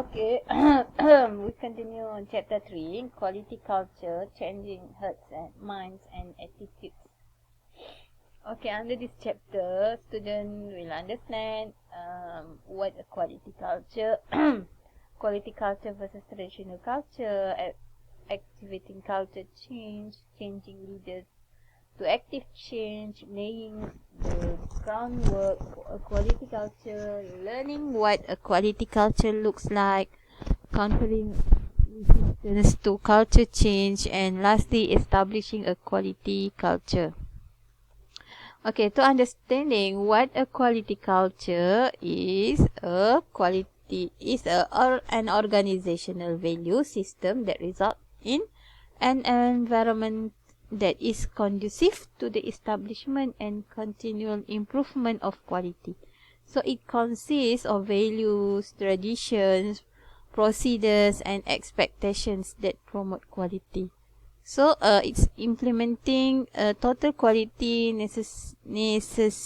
Okay, we continue on chapter 3, quality culture, changing hearts and minds and attitudes. Okay, under this chapter, student will understand what a quality culture, quality culture versus traditional culture, activating culture change, changing leaders to active change, laying the groundwork for a quality culture, learning what a quality culture looks like, countering resistance to culture change, and lastly, establishing a quality culture. Okay, to understanding what a quality culture is, an organizational value system that results in an environment that is conducive to the establishment and continual improvement of quality. So it consists of values, traditions, procedures, and expectations that promote quality. So it's implementing total quality necessitates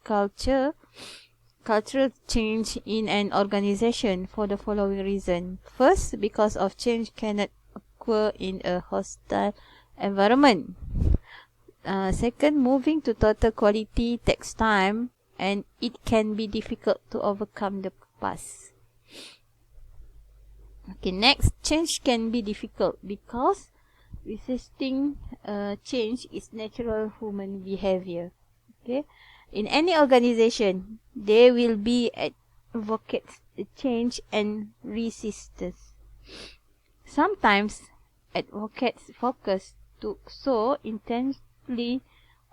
cultural change in an organization for the following reason. First, because of change cannot occur in a hostile environment. Second, moving to total quality takes time and it can be difficult to overcome the past. Okay, next, change can be difficult because resisting change is natural human behavior. Okay, in any organization, there will be advocates change and resistors. Sometimes advocates focus so intensely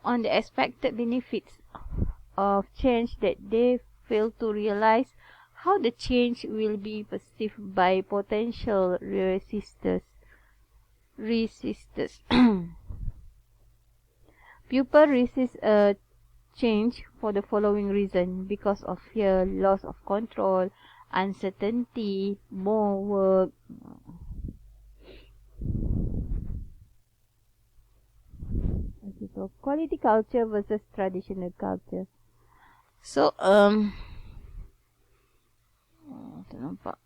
on the expected benefits of change that they fail to realize how the change will be perceived by potential resistors. People resist a change for the following reason: because of fear, loss of control, uncertainty, more work. Okay, so quality culture versus traditional culture. So tak nampak.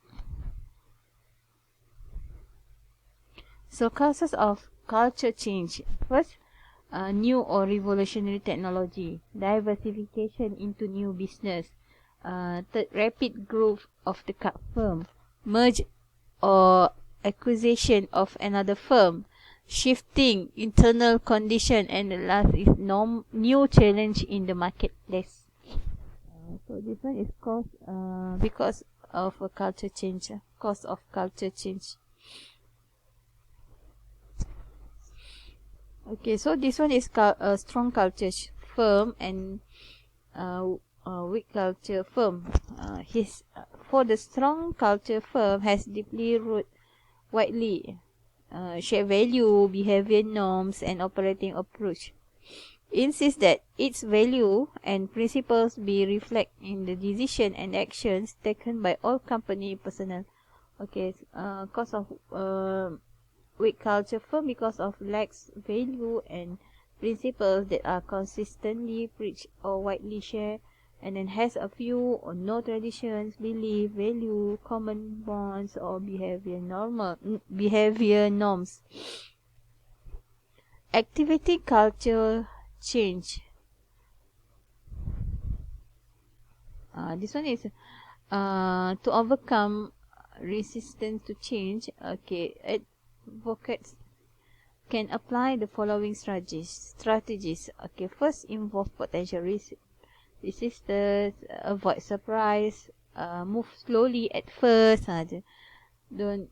So causes of culture change. First, new or revolutionary technology, diversification into new business, third, rapid growth of the firm, merge or acquisition of another firm, shifting internal condition, and the last is new challenge in the marketplace. So this one is caused because of a culture change, cause of culture change. Okay, so this one is strong culture firm and weak culture firm. For the strong culture firm has deeply rooted widely shared value, behavior norms, and operating approach. Insists that its value and principles be reflected in the decision and actions taken by all company personnel. Okay, cause of weak culture firm because of lacks value and principles that are consistently preached or widely shared, and then has a few or no traditions, belief, value, common bonds, or behavior norms. Activity culture change. This one is to overcome resistance to change. Okay, advocates can apply the following strategies. Okay, first, involve potential resistors, avoid surprise, move slowly at first. Don't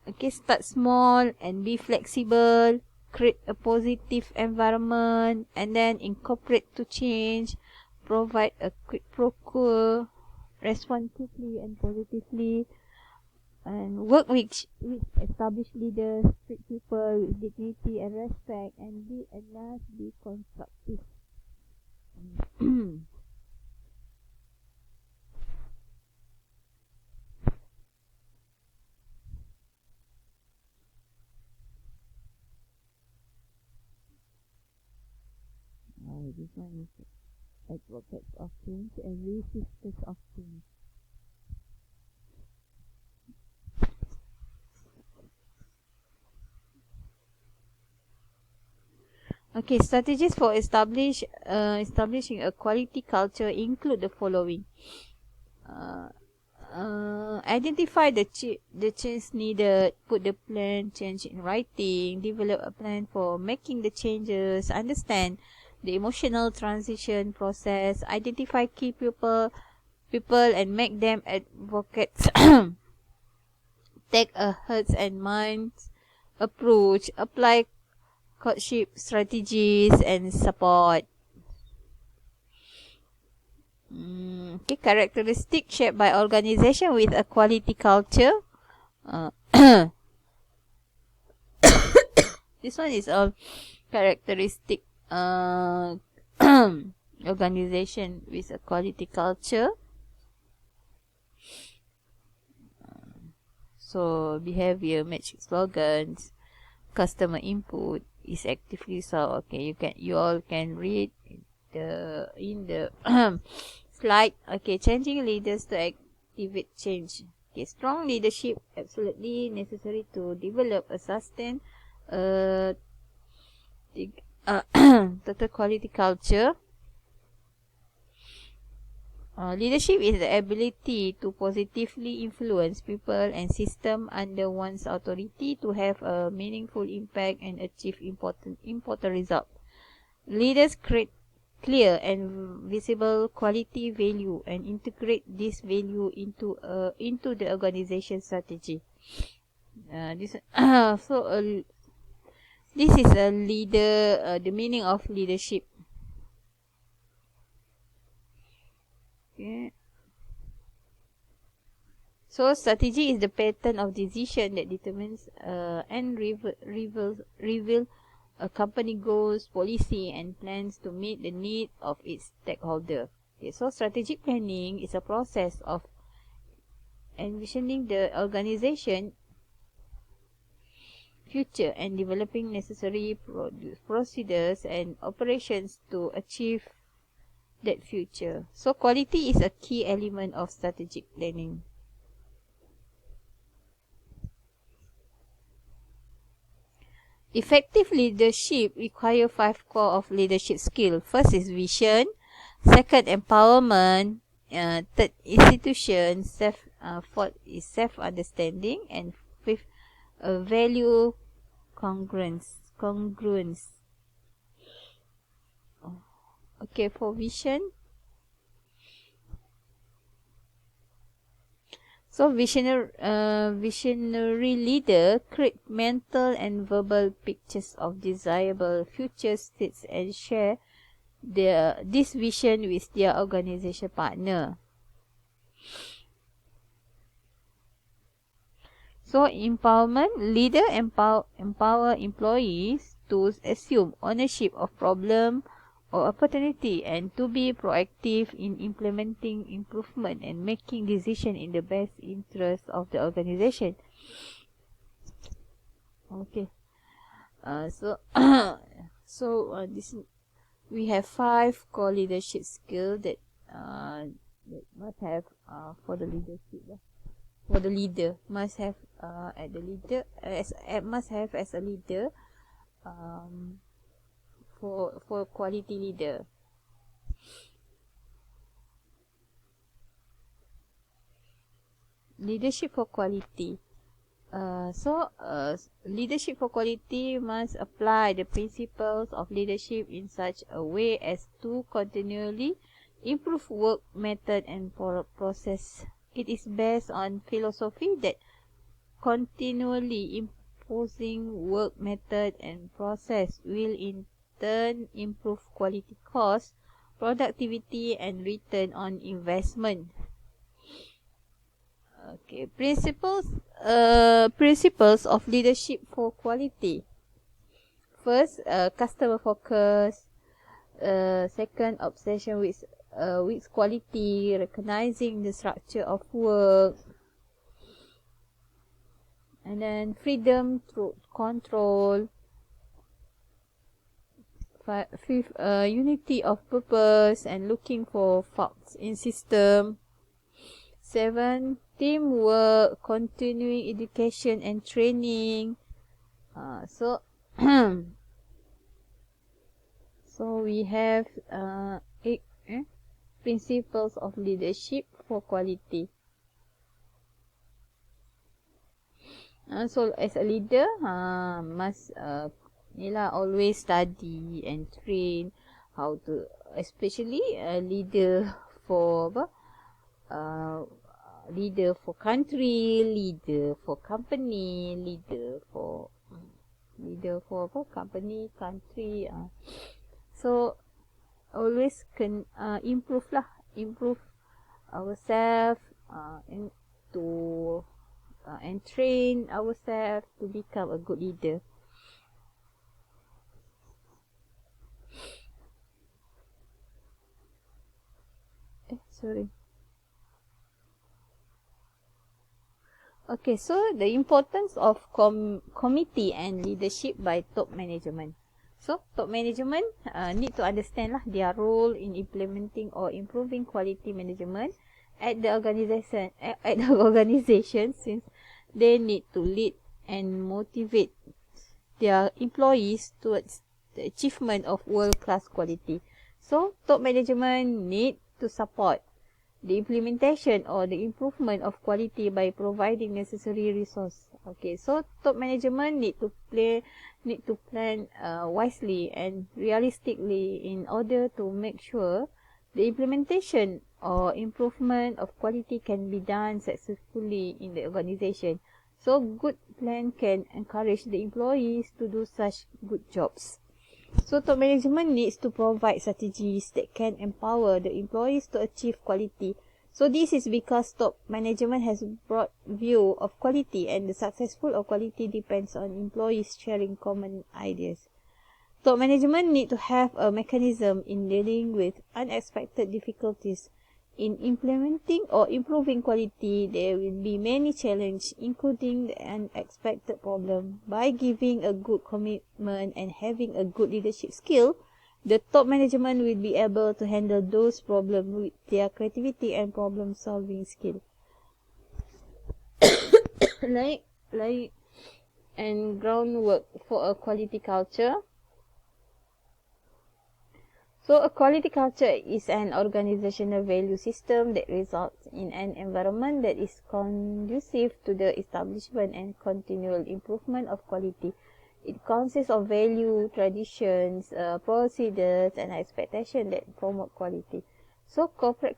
okay, start small and be flexible. Create a positive environment and then incorporate to change. Provide a quick pro quo, respond quickly and positively, and work with established leaders, treat people with dignity and respect, and be constructive. This one is advocates of change and resistors of change. Okay, strategies for establishing a quality culture include the following. Identify the change needed, put the plan change in writing, develop a plan for making the changes, understand the emotional transition process, identify key people and make them advocates. Take a hearts and minds approach, apply courtship strategies and support. Okay, characteristic shaped by organization with a quality culture. Uh, this one is all characteristic organization with a quality culture. So behavior, match slogans, customer input is actively so. Okay, you all can read in the slide. Okay, changing leaders to activate change. Okay, strong leadership absolutely necessary to develop a sustained total quality culture. Leadership is the ability to positively influence people and systems under one's authority to have a meaningful impact and achieve important results. Leaders create clear and visible quality value and integrate this value into the organization strategy. This is a leader. The meaning of leadership. Okay. So strategy is the pattern of decision that determines and reveal a company goals, policy, and plans to meet the need of its stakeholder. Okay, so strategic planning is a process of envisioning the organization future and developing necessary procedures and operations to achieve that future. So quality is a key element of strategic planning. Effective leadership requires 5 core of leadership skill. First is vision. Second, empowerment. Third, institution. Fourth is self-understanding. And fifth, value congruence. Okay, for vision. So visionary leader create mental and verbal pictures of desirable future states and share this vision with their organization partner. So empowerment, leader empower employees to assume ownership of problem or opportunity and to be proactive in implementing improvement and making decision in the best interest of the organization. Okay. This we have 5 core leadership skills that must have for the leadership. For the leader must have must have as a leader for quality leader. Leadership for quality. Leadership for quality must apply the principles of leadership in such a way as to continually improve work method and process. It is based on philosophy that continually imposing work method and process will in turn improve quality, cost, productivity, and return on investment. Okay, principles of leadership for quality. First, customer focus. Second, obsession with quality, recognizing the structure of work. And then freedom through control. Fifth, unity of purpose and looking for faults in system. 7, teamwork, continuing education and training. So we have 8 principles of leadership for quality. So as a leader, must always study and train how to, especially a leader for leader for country, leader for company, leader for company, country. So always can improve ourselves and train ourselves to become a good leader. Sorry. Okay, so the importance of committee and leadership by top management. So top management need to understand their role in implementing or improving quality management at the organization, since they need to lead and motivate their employees towards the achievement of world-class quality. So top management need to support the implementation or the improvement of quality by providing necessary resource. Okay, so top management need to plan wisely and realistically in order to make sure the implementation or improvement of quality can be done successfully in the organization. So good plan can encourage the employees to do such good jobs. So top management needs to provide strategies that can empower the employees to achieve quality. So this is because top management has broad view of quality, and the successful of quality depends on employees sharing common ideas. Top management need to have a mechanism in dealing with unexpected difficulties. In implementing or improving quality, there will be many challenges, including the unexpected problem. By giving a good commitment and having a good leadership skill, the top management will be able to handle those problems with their creativity and problem-solving skill. like and groundwork for a quality culture. So a quality culture is an organizational value system that results in an environment that is conducive to the establishment and continual improvement of quality. It consists of value, traditions, procedures, and expectations that promote quality. So corporate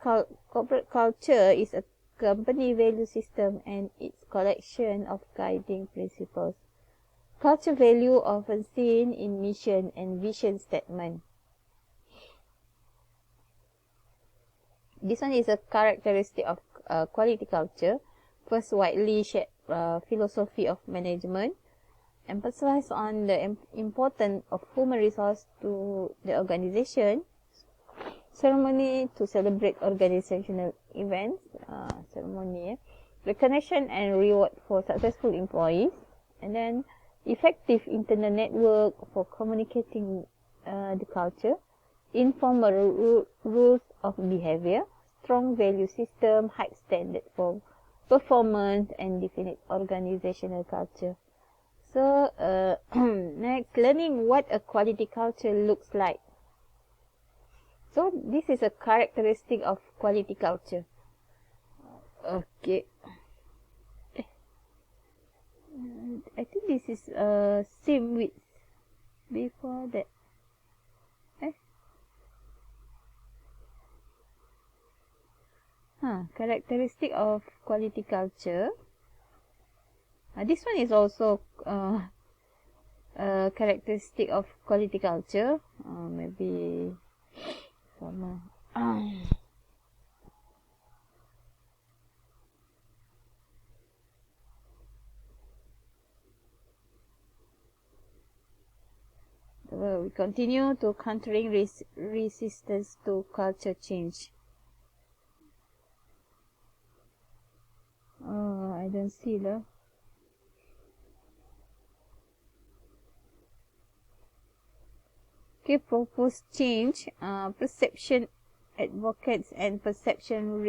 culture is a company value system and its collection of guiding principles. Culture value often seen in mission and vision statement. This one is a characteristic of quality culture. First, widely shared philosophy of management, emphasize on the importance of human resource to the organization, ceremony to celebrate organizational events, recognition and reward for successful employees, and then effective internal network for communicating the culture, informal rules of behavior, strong value system, high standard for performance, and definite organizational culture. So next, learning what a quality culture looks like. So this is a characteristic of quality culture. Okay. I think this is same with before that. Characteristic of quality culture. This one is also characteristic of quality culture. Maybe sama. We continue to countering resistance to culture change. I don't see lah. Okay, propose change, perception advocates and perception